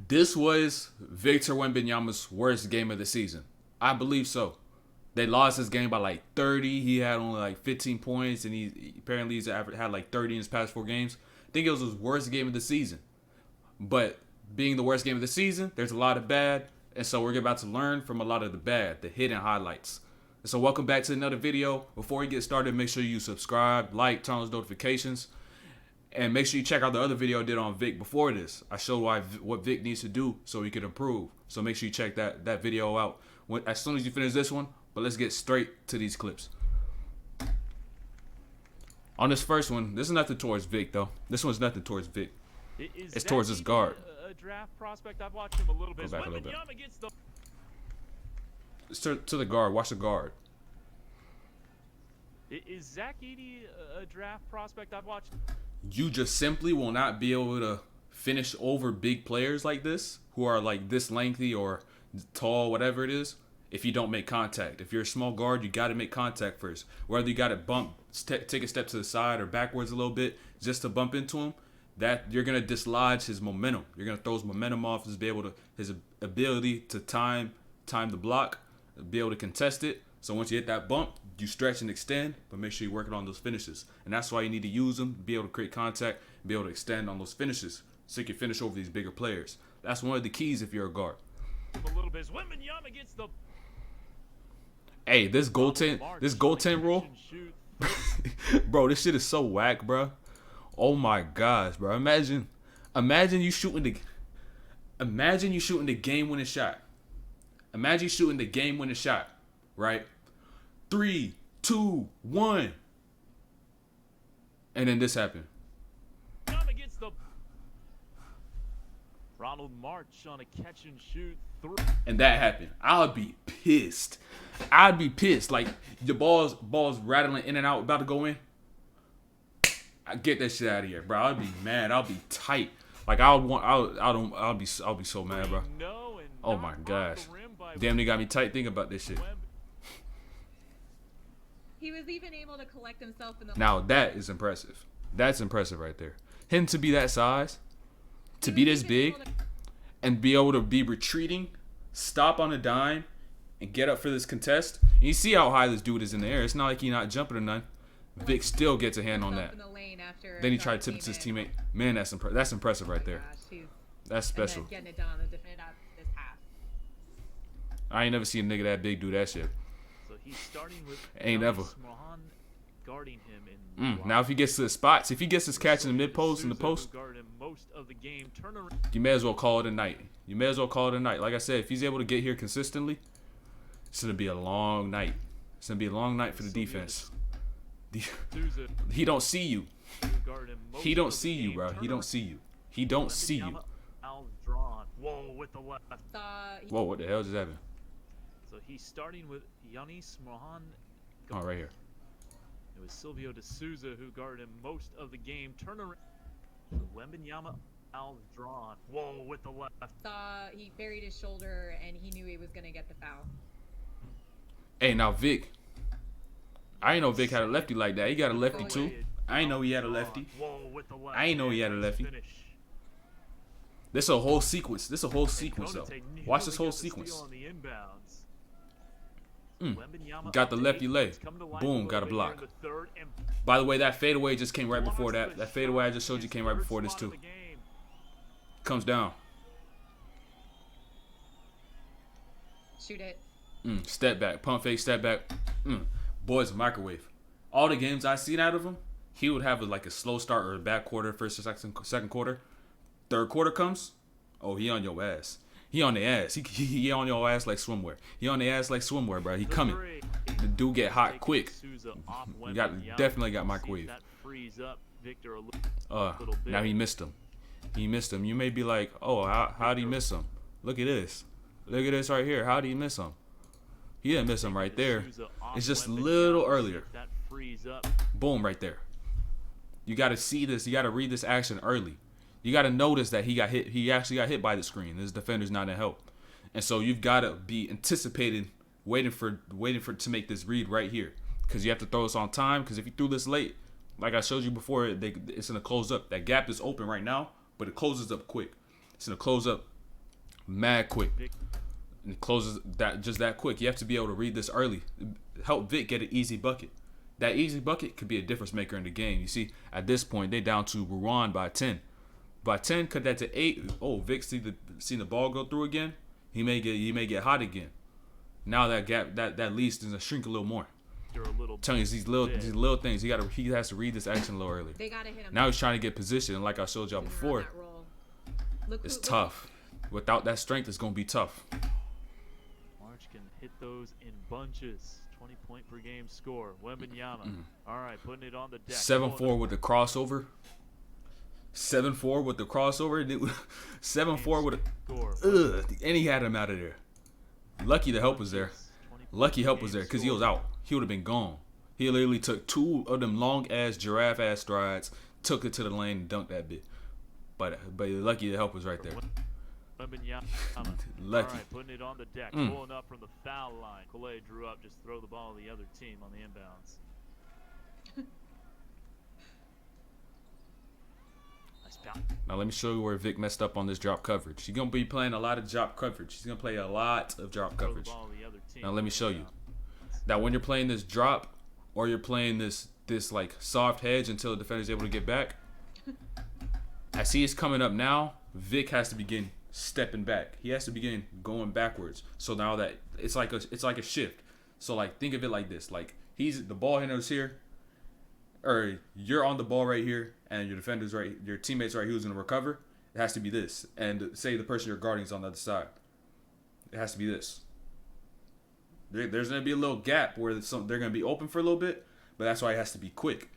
This was Victor Wembanyama's worst game of the season. I believe so. They lost this game by like 30. He had only like 15 points, and he apparently had like 30 in his past 4 games. I think it was his worst game of the season. But being the worst game of the season, there's a lot of bad, and so we're about to learn from a lot of the bad, the hidden highlights. And so welcome back to another video. Before we get started, make sure you subscribe, like, turn on those notifications, and make sure you check out the other video I did on Vic before this. I showed what Vic needs to do so he can improve. So make sure you check that video out as soon as you finish this one. But let's get straight to these clips. On this first one, this is nothing towards Vic though. This one's nothing towards Vic. It's towards his guard. A draft prospect. I've watched him a little bit. Go back a little bit. Gets the... It's to the guard. Watch the guard. Is Zach Edey a draft prospect? I've watched. You just simply will not be able to finish over big players like this, who are like this lengthy or tall, whatever it is, if you don't make contact. If you're a small guard, you got to make contact first. Whether you got to take a step to the side or backwards a little bit just to bump into him, that you're gonna dislodge his momentum. You're gonna throw his momentum off. His ability to time the block, be able to contest it. So once you hit that bump, you stretch and extend, but make sure you're working on those finishes. And that's why you need to use them, be able to create contact, be able to extend on those finishes, so you can finish over these bigger players. That's one of the keys if you're a guard. A little bit. Wembanyama gets the... Hey, this goaltend rule, bro, this shit is so whack, bro. Oh my gosh, bro. Imagine you shooting the game-winning shot. Imagine you shooting the game-winning shot, right? 3, 2, 1, and then this happened. Gets the... Ronald March on a catch and shoot. And that happened. I'd be pissed. I'd be pissed. Like the balls rattling in and out, about to go in. I get that shit out of here, bro. I'd be mad. I'll be tight. Like I'll be so mad, bro. Oh my gosh. Damn, they got me tight thinking about this shit. He was even able to collect himself in the... Now that is impressive. That's impressive right there. Him to be that size, to be this big, and be able to be retreating, stop on a dime, and get up for this contest. And you see how high this dude is in the air. It's not like he's not jumping or nothing. Vic still gets a hand on that. Then he tried to tip it to his teammate. Man, that's impressive right there. That's special. Getting it done on the defense this half. I ain't never seen a nigga that big do that shit. So he's starting with ain't never. Guarding him in now if he gets to the spots, if he gets his catch in the mid post and the post, you may as well call it a night. You may as well call it a night. Like I said, if he's able to get here consistently, it's gonna be a long night. It's gonna be a long night for the defense. He don't see you. He don't see you, bro. He don't see you. He don't see you. Whoa, with the left. Whoa, what the hell just happened? So he's starting with Yanis Mohan. Oh, right here. It was Silvio De Souza who guarded him most of the game. Turnaround. Wembanyama outdrawn. Whoa, with the left. He buried his shoulder and he knew he was gonna get the foul. Hey, now Vic. I ain't know Vic had a lefty like that. He got a lefty too. I ain't know he had a lefty. I ain't know he had a lefty. This is a whole sequence. This is a whole sequence though. Watch this whole sequence. Got the lefty leg. Boom, got a block. By the way, that fadeaway just came right before that. That fadeaway I just showed you came right before this too. Comes down. Shoot it. Step back. Pump fake, step back. Boy's a microwave. All the games I seen out of him, he would have like a slow start or a bad quarter, first or second quarter. Third quarter comes, oh, he on your ass. He on the ass. He on your ass like swimwear. He on the ass like swimwear, bro. He coming. The dude get hot quick. Definitely got microwave. Now he missed him. He missed him. You may be like, oh, how'd he miss him? Look at this. Look at this right here. How'd he miss him? He didn't miss him right there. It's just a little earlier. Boom, right there. You got to see this. You got to read this action early. You got to notice that he got hit. He actually got hit by the screen. His defender's not in help, and so you've got to be anticipating, waiting for to make this read right here, because you have to throw this on time. Because if you threw this late, like I showed you before, it's gonna close up. That gap is open right now, but it closes up quick. It's gonna close up mad quick. And it closes that just that quick. You have to be able to read this early. Help Vic get an easy bucket. That easy bucket could be a difference maker in the game. You see, at this point, they down to Roanne by 10. By 10, cut that to 8. Oh, Vic seen the ball go through again. He may get hot again. Now that gap, that lead is gonna shrink a little more. Telling you these little things. He has to read this action a little earlier. They gotta hit him. Now he's trying to get position, and like I showed y'all before, it's tough. Without that strength, it's gonna be tough. March can hit those in bunches. 20-point per game score. Wembanyama. All right, putting it on the deck. 7-4 with the crossover. 7-4 with the crossover. 7-4 with a. And he had him out of there. Lucky the help was there. Lucky help was there because he was out. He would have been gone. He literally took 2 of them long ass giraffe ass strides, took it to the lane and dunked that bit. But lucky the help was right there. Lucky. All right, putting it on the deck, pulling up from the foul line. Calais drew up, just throw the ball to the other team on the inbounds. Nice bounce. Now let me show you where Vic messed up on this drop coverage. He's gonna be playing a lot of drop coverage. He's gonna play a lot of drop coverage. Now let me show you that when you're playing this drop or you're playing this like soft hedge until the defender's able to get back. As he is coming up now, Vic has to begin stepping back. He has to begin going backwards. So now that it's like a shift. So like think of it like this: like the ball handler's here, or you're on the ball right here, and your defender's right, your teammate's right. Who's gonna recover? It has to be this. And say the person you're guarding is on the other side. It has to be this. There's gonna be a little gap where they're gonna be open for a little bit, but that's why it has to be quick,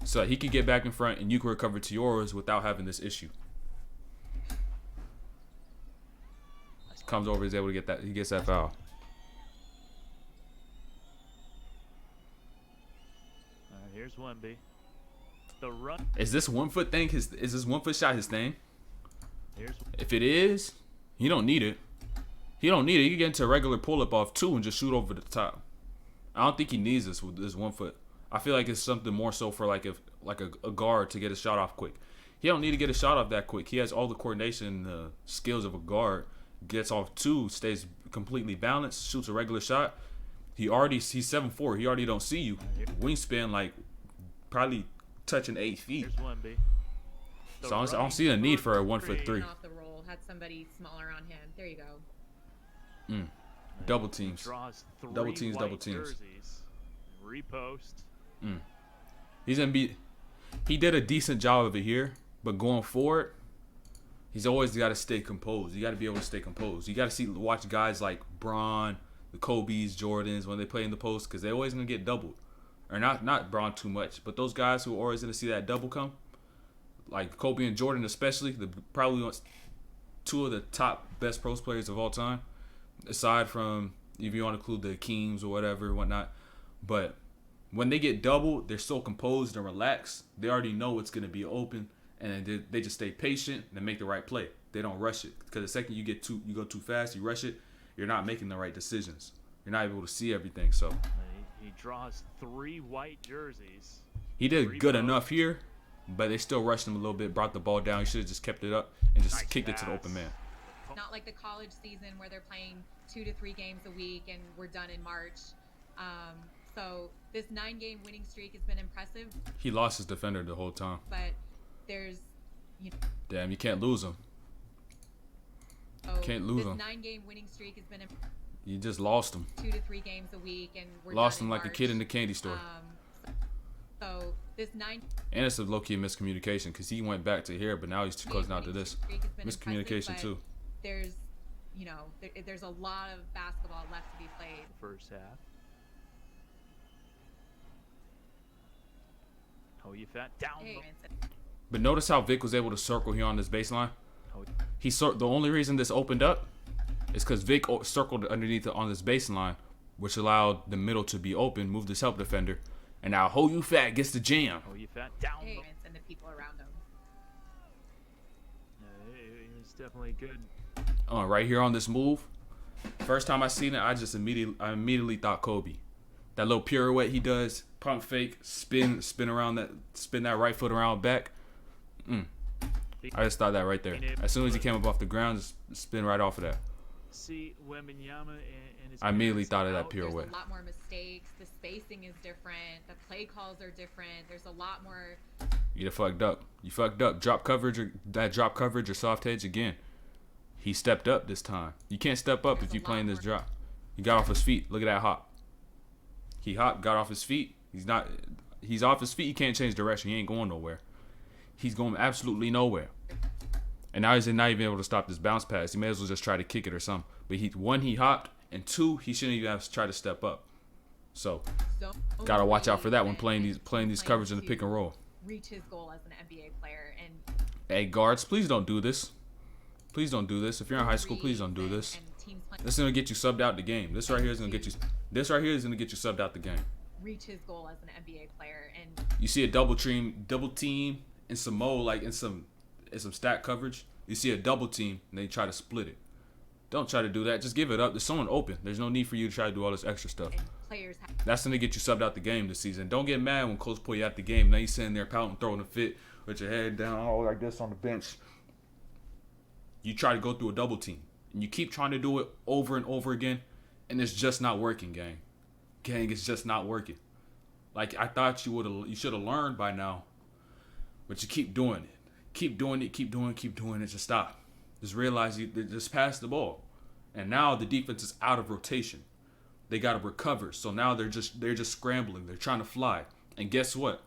so that he can get back in front and you can recover to yours without having this issue. Comes over, is able to get that. He gets that foul. Here's Wemby. The run. Is this 1 foot thing? Is this 1 foot shot his thing? If it is, he don't need it. He don't need it. He can get into a regular pull up off 2 and just shoot over the top. I don't think he needs this with this 1 foot. I feel like it's something more so for like a guard to get a shot off quick. He don't need to get a shot off that quick. He has all the coordination skills of a guard. Gets off 2, stays completely balanced, shoots a regular shot. He's 7'4". He already don't see you. Wingspan like probably touching 8 feet. So I don't see a need for a 1 foot 3. Off the roll, had somebody smaller on him. There you go. Double teams. Double teams. Repost. He's gonna be. He did a decent job of it here, but going forward, he's always got to stay composed. You got to be able to stay composed. You got to watch guys like Bron, the Kobe's, Jordans when they play in the post, because they're always gonna get doubled, or not Bron too much, but those guys who are always gonna see that double come, like Kobe and Jordan especially, probably 2 of the top best post players of all time, aside from if you want to include the Keems or whatnot. But when they get doubled, they're so composed and relaxed. They already know it's gonna be open. And they just stay patient and make the right play. They don't rush it, because the second you go too fast, you rush it, you're not making the right decisions. You're not able to see everything. So he draws 3 white jerseys. He did good enough here, but they still rushed him a little bit. Brought the ball down. He should have just kept it up and just kicked it to the open man. Not like the college season where they're playing 2 to 3 games a week and we're done in March. So this 9-game winning streak has been impressive. He lost his defender the whole time. But there's, damn, you can't lose him. Can't lose him. This 9-game winning streak has been. You just lost him. 2 to 3 games a week, and we're lost done him in like a March. kid in the candy store. So this 9. And it's a low-key miscommunication, because he went back to here, but now he's closing out to this. Miscommunication too. There's, there's a lot of basketball left to be played. First half. Oh, you fat down. But notice how Vic was able to circle here on this baseline. The only reason this opened up is because Vic circled underneath on this baseline, which allowed the middle to be open, moved this help defender, and now Ho You Fat gets the jam. Oh, you fat down. And the people around him. He's definitely good. Right here on this move. First time I seen it, I immediately thought Kobe. That little pirouette he does, pump fake, spin that right foot around back. I just thought that right there. As soon as he came up off the ground, just spin right off of that. See Wembanyama and his I immediately parents thought of that out. pirouette. There's a lot more mistakes. The spacing is different. The play calls are different. There's a lot more. You fucked up. You fucked up. Drop coverage or soft edge again. He stepped up this time. You can't step up if you're playing this drop. He got off his feet. Look at that hop. He hopped, got off his feet. He's off his feet. He can't change direction. He ain't going nowhere. He's going absolutely nowhere. And now he's not even able to stop this bounce pass. He may as well just try to kick it or something. But he hopped, and two, he shouldn't even have tried to step up. So gotta watch out for that when playing these coverage in the pick and roll. Reach his goal as an NBA player. And hey, guards, please don't do this. Please don't do this. If you're in high school, please don't do this. This is gonna get you subbed out the game. This right here is gonna get you subbed out the game. Reach his goal as an NBA player. And you see a double team in some mode, like in some stack coverage. You see a double team and they try to split it. Don't try to do that. Just give it up. There's someone open. There's no need for you to try to do all this extra stuff. That's gonna get you subbed out the game this season. Don't get mad when coach pull you out the game. Now you sitting there pouting, throwing a fit with your head down, all like this on the bench. You try to go through a double team, and you keep trying to do it over and over again, and it's just not working, gang. Gang, it's just not working. Like I thought you should have learned by now, but you keep doing it. Keep doing it. Just stop. Just realize you just pass the ball, and now the defense is out of rotation. They got to recover, so now they're just scrambling. They're trying to fly, and guess what?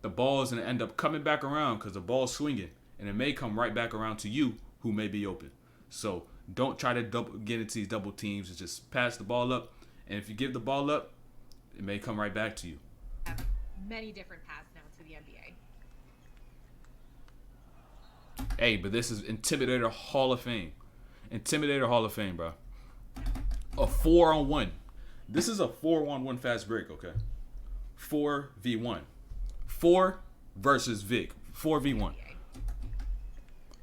The ball is gonna end up coming back around because the ball's swinging, and it may come right back around to you, who may be open. So don't try to get into these double teams. It's just pass the ball up, and if you give the ball up, it may come right back to you. Many different paths now to the NBA. Hey, but this is Intimidator Hall of Fame. Intimidator Hall of Fame, bro. A 4-on-1. This is a 4-on-1 fast break, okay? 4v1. 4 versus Vic. 4v1.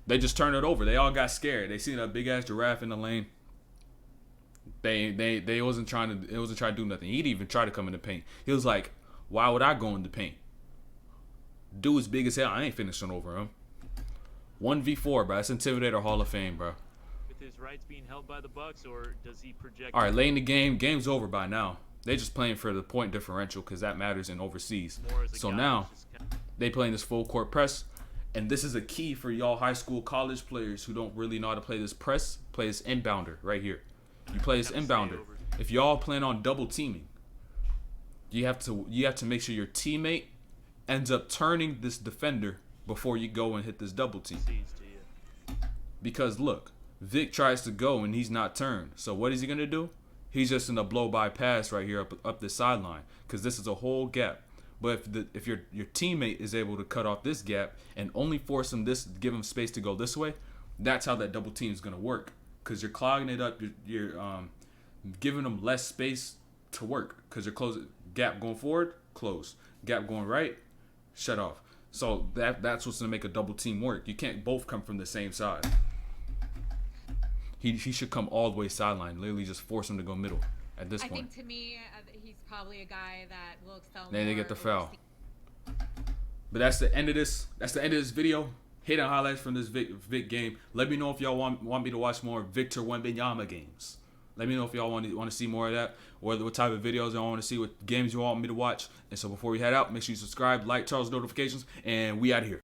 They just turned it over. They all got scared. They seen a big ass giraffe in the lane. They wasn't trying to do nothing. He didn't even try to come in the paint. He was like, why would I go in the paint? Dude's big as hell. I ain't finishing over him. 1v4, bro. That's Intimidator Hall of Fame, bro. With his rights being held by the Bucks, or does he project? All right, late in the game. Game's over by now. They just playing for the point differential because that matters in overseas. So now they playing this full court press. And this is a key for y'all high school, college players who don't really know how to play this press. Play this inbounder right here. You play this inbounder. If y'all plan on double teaming, you have to make sure your teammate ends up turning this defender before you go and hit this double team. Because look, Vic tries to go and he's not turned. So what is he gonna do? He's just gonna blow by pass right here up the sideline because this is a whole gap. But if your teammate is able to cut off this gap and only force him give him space to go this way, that's how that double team is gonna work. Because you're clogging it up, you're giving them less space to work. Because you're closing gap going forward, close. Gap going right, shut off. So that's what's gonna make a double team work. You can't both come from the same side. He should come all the way sideline. Literally just force him to go middle at this point. I think to me, he's probably a guy that will excel. Then they get the foul. But that's the end of this. That's the end of this video. Hidden highlights from this Vic game. Let me know if y'all want me to watch more Victor Wembanyama games. Let me know if y'all want to see more of that, or what type of videos y'all want to see, what games you want me to watch. And so before we head out, make sure you subscribe, like, turn on notifications, and we out of here.